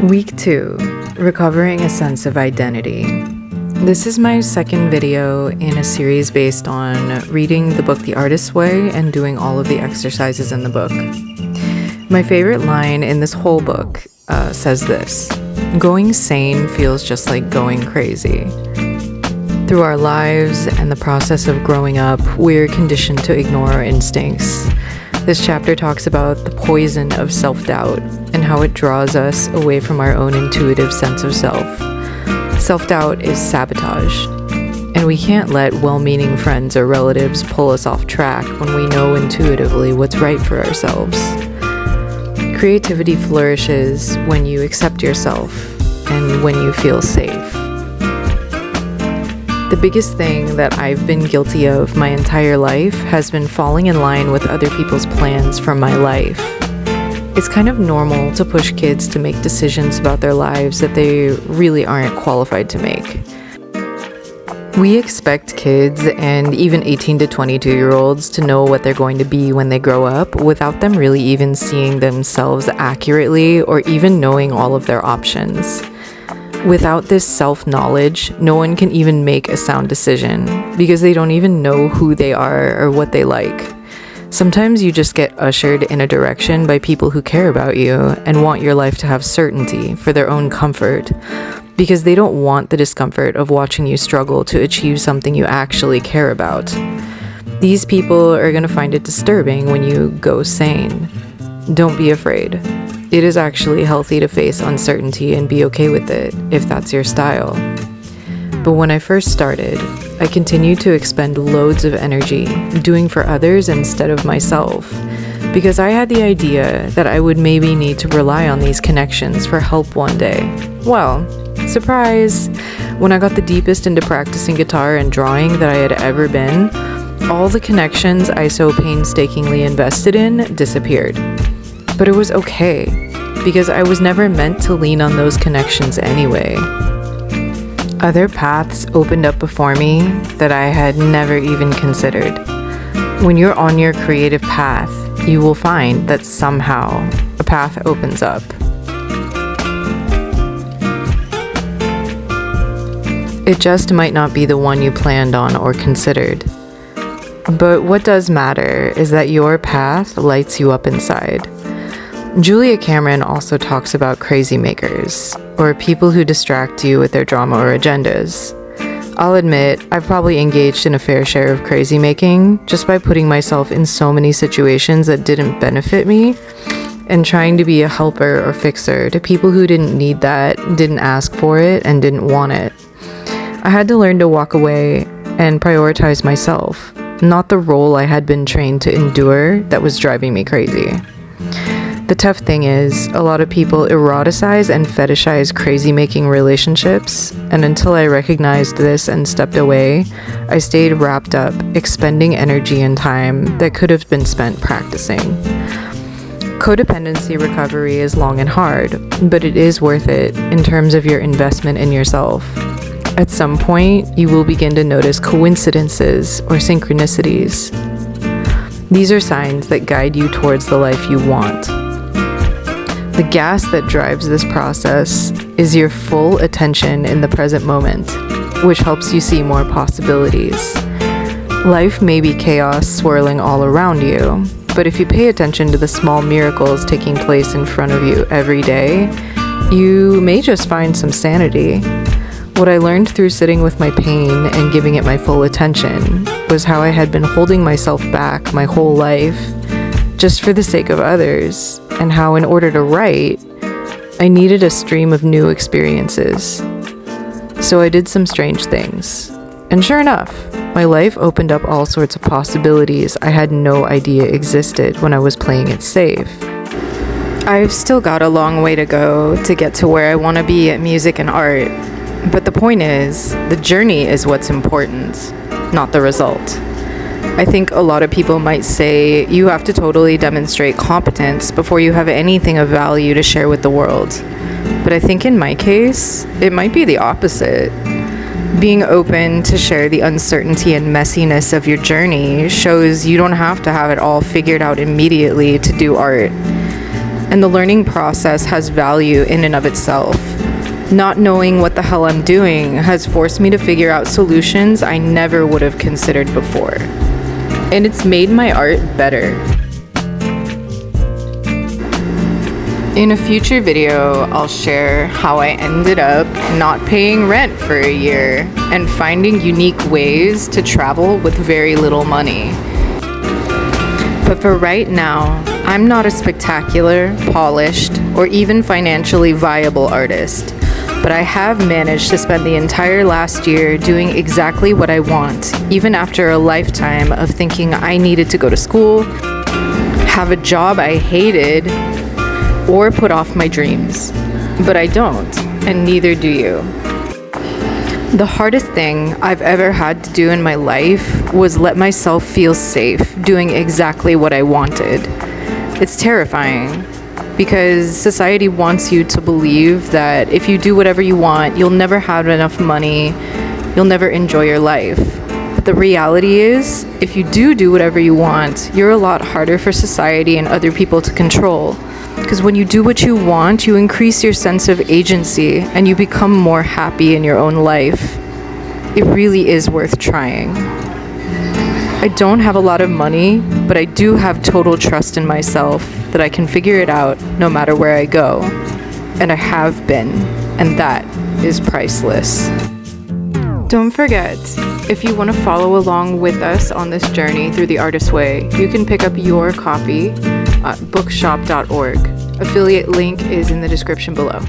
Week 2, Recovering a Sense of Identity. This is my second video in a series based on reading the book The Artist's Way and doing all of the exercises in the book. My favorite line in this whole book says this: "Going sane feels just like going crazy." Through our lives and the process of growing up, we're conditioned to ignore our instincts. This chapter talks about the poison of self-doubt and how it draws us away from our own intuitive sense of self. Self-doubt is sabotage, and we can't let well-meaning friends or relatives pull us off track when we know intuitively what's right for ourselves. Creativity flourishes when you accept yourself and when you feel safe. The biggest thing that I've been guilty of my entire life has been falling in line with other people's plans for my life. It's kind of normal to push kids to make decisions about their lives that they really aren't qualified to make. We expect kids and even 18 to 22-year-olds to know what they're going to be when they grow up without them really even seeing themselves accurately or even knowing all of their options. Without this self-knowledge, no one can even make a sound decision because they don't even know who they are or what they like. Sometimes you just get ushered in a direction by people who care about you and want your life to have certainty for their own comfort, because they don't want the discomfort of watching you struggle to achieve something you actually care about. These people are going to find it disturbing when you go sane. Don't be afraid. It is actually healthy to face uncertainty and be okay with it if that's your style. But when I first started, I continued to expend loads of energy doing for others instead of myself, because I had the idea that I would maybe need to rely on these connections for help one day. Well, surprise! When I got the deepest into practicing guitar and drawing that I had ever been, all the connections I so painstakingly invested in disappeared. But it was okay, because I was never meant to lean on those connections anyway. Other paths opened up before me that I had never even considered. When you're on your creative path, you will find that somehow a path opens up. It just might not be the one you planned on or considered. But what does matter is that your path lights you up inside. Julia Cameron also talks about crazy makers, or people who distract you with their drama or agendas. I'll admit, I've probably engaged in a fair share of crazy making just by putting myself in so many situations that didn't benefit me and trying to be a helper or fixer to people who didn't need that, didn't ask for it, and didn't want it. I had to learn to walk away and prioritize myself, not the role I had been trained to endure that was driving me crazy. The tough thing is, a lot of people eroticize and fetishize crazy-making relationships, and until I recognized this and stepped away, I stayed wrapped up, expending energy and time that could have been spent practicing. Codependency recovery is long and hard, but it is worth it in terms of your investment in yourself. At some point, you will begin to notice coincidences or synchronicities. These are signs that guide you towards the life you want. The gas that drives this process is your full attention in the present moment, which helps you see more possibilities. Life may be chaos swirling all around you, but if you pay attention to the small miracles taking place in front of you every day, you may just find some sanity. What I learned through sitting with my pain and giving it my full attention was how I had been holding myself back my whole life just for the sake of others, and how in order to write, I needed a stream of new experiences. So I did some strange things. And sure enough, my life opened up all sorts of possibilities I had no idea existed when I was playing it safe. I've still got a long way to go to get to where I want to be at music and art. But the point is, the journey is what's important, not the result. I think a lot of people might say you have to totally demonstrate competence before you have anything of value to share with the world. But I think in my case, it might be the opposite. Being open to share the uncertainty and messiness of your journey shows you don't have to have it all figured out immediately to do art. and the learning process has value in and of itself. Not knowing what the hell I'm doing has forced me to figure out solutions I never would have considered before. And it's made my art better. In a future video, I'll share how I ended up not paying rent for a year and finding unique ways to travel with very little money. But for right now, I'm not a spectacular, polished, or even financially viable artist, but I have managed to spend the entire last year doing exactly what I want, even after a lifetime of thinking I needed to go to school, have a job I hated, or put off my dreams. But I don't, and neither do you. The hardest thing I've ever had to do in my life was let myself feel safe doing exactly what I wanted. It's terrifying because society wants you to believe that if you do whatever you want, you'll never have enough money, you'll never enjoy your life. But the reality is, if you do whatever you want, you're a lot harder for society and other people to control. Because when you do what you want, you increase your sense of agency and you become more happy in your own life. It really is worth trying. I don't have a lot of money, but I do have total trust in myself that I can figure it out no matter where I go. And I have been, and that is priceless. Don't forget, if you want to follow along with us on this journey through the artist's way, you can pick up your copy at bookshop.org. Affiliate link is in the description below.